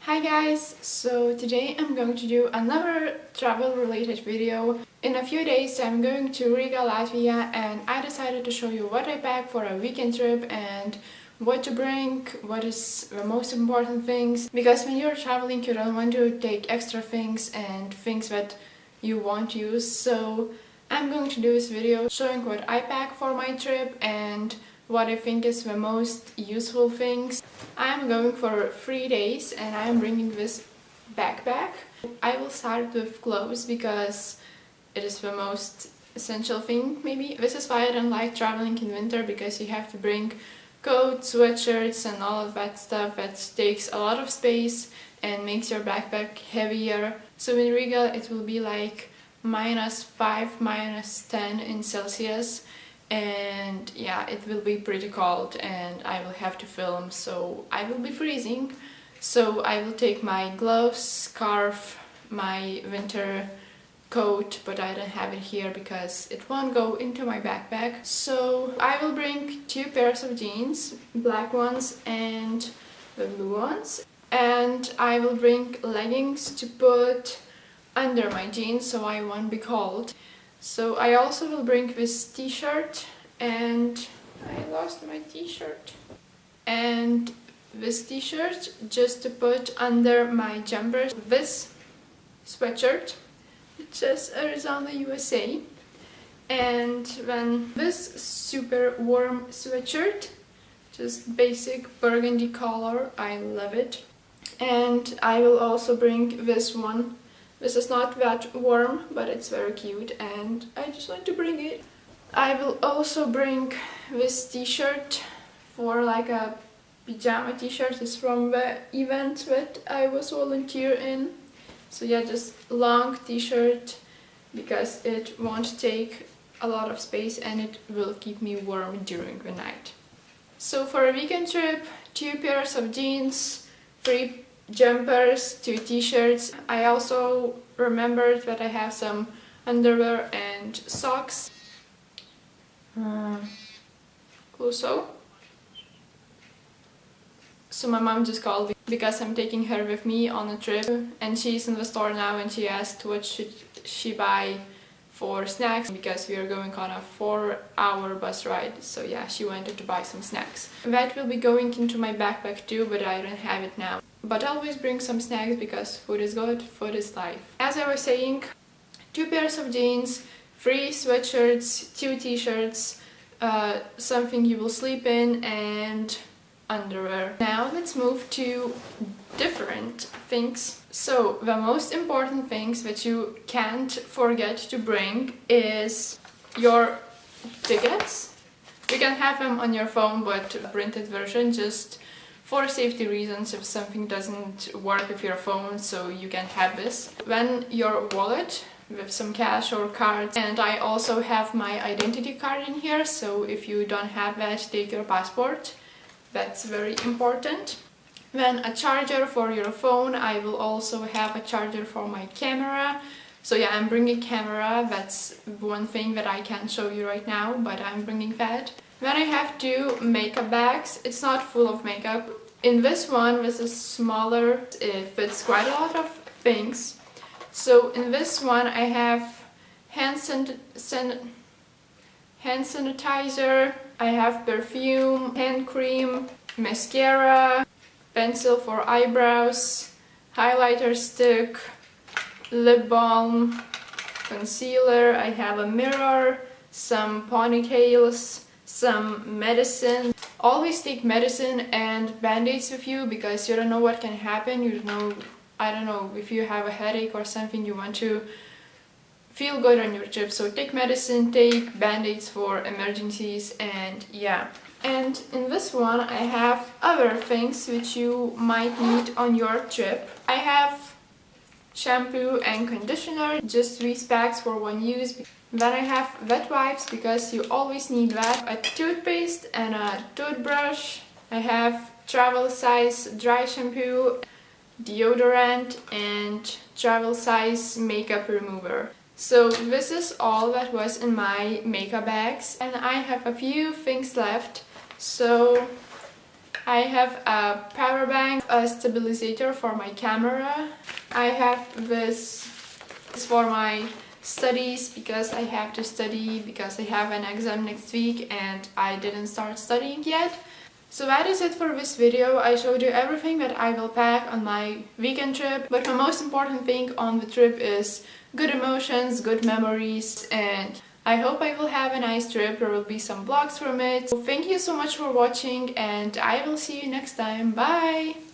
Hi guys! So today I'm going to do another travel related video. In a few days I'm going to Riga, Latvia, and I decided to show you what I packed for a weekend trip and what to bring, what is the most important things, because when you're traveling you don't want to take extra things and things that you won't use. So I'm going to do this video showing what I packed for my trip and what I think is the most useful things. I'm going for 3 days and I'm bringing this backpack. I will start with clothes because it is the most essential thing maybe. This is why I don't like traveling in winter, because you have to bring coats, sweatshirts and all of that stuff that takes a lot of space and makes your backpack heavier. So in Riga it will be like -5, -10 in Celsius. And yeah, it will be pretty cold and I will have to film, so I will be freezing. So I will take my gloves, scarf, my winter coat, but I don't have it here because it won't go into my backpack. So I will bring 2 pairs of jeans, black ones and the blue ones. And I will bring leggings to put under my jeans so I won't be cold. So I also will bring this t-shirt, and I lost my t-shirt. And this t-shirt just to put under my jumper. This sweatshirt, it says Arizona, USA. And then this super warm sweatshirt, just basic burgundy color, I love it. And I will also bring this one. This is not that warm, but it's very cute and I just want to bring it. I will also bring this t-shirt for like a pajama t-shirt. It's from the event that I was volunteer in. So yeah, just long t-shirt because it won't take a lot of space and it will keep me warm during the night. So for a weekend trip, 2 pairs of jeans, 3 jumpers, 2 t-shirts. I also remembered that I have some underwear and socks. So my mom just called me because I'm taking her with me on a trip, and she's in the store now and she asked what should she buy for snacks because we are going on a 4-hour bus ride. So yeah, she wanted to buy some snacks. That will be going into my backpack too, but I don't have it now. But always bring some snacks because food is good, food is life. As I was saying, 2 pairs of jeans, 3 sweatshirts, 2 t-shirts, something you will sleep in, and underwear. Now let's move to different things. So the most important things that you can't forget to bring is your tickets. You can have them on your phone, but a printed version just for safety reasons if something doesn't work with your phone, so you can have this. Then your wallet with some cash or cards, and I also have my identity card in here, so if you don't have that, take your passport. That's very important. Then a charger for your phone. I will also have a charger for my camera. So yeah, I'm bringing camera. That's one thing that I can't show you right now, but I'm bringing that. Then I have 2 makeup bags. It's not full of makeup. In this one, this is smaller. It fits quite a lot of things. So in this one I have hand sanitizer, I have perfume, hand cream, mascara, pencil for eyebrows, highlighter stick, lip balm, concealer, I have a mirror, some ponytails, some medicine. Always take medicine and band-aids with you because you don't know what can happen. You don't know, I don't know, if you have a headache or something, you want to feel good on your trip. So take medicine, take band-aids for emergencies, and yeah. And in this one I have other things which you might need on your trip. I have shampoo and conditioner, just 3 packs for 1 use. Then I have wet wipes because you always need that, a toothpaste and a toothbrush. I have travel size dry shampoo, deodorant and travel size makeup remover. So this is all that was in my makeup bags, and I have a few things left. So I have a power bank, a stabilizer for my camera. I have this for my studies because I have to study because I have an exam next week and I didn't start studying yet. So that is it for this video. I showed you everything that I will pack on my weekend trip, but the most important thing on the trip is good emotions, good memories, and I hope I will have a nice trip. There will be some vlogs from it. So thank you so much for watching and I will see you next time. Bye!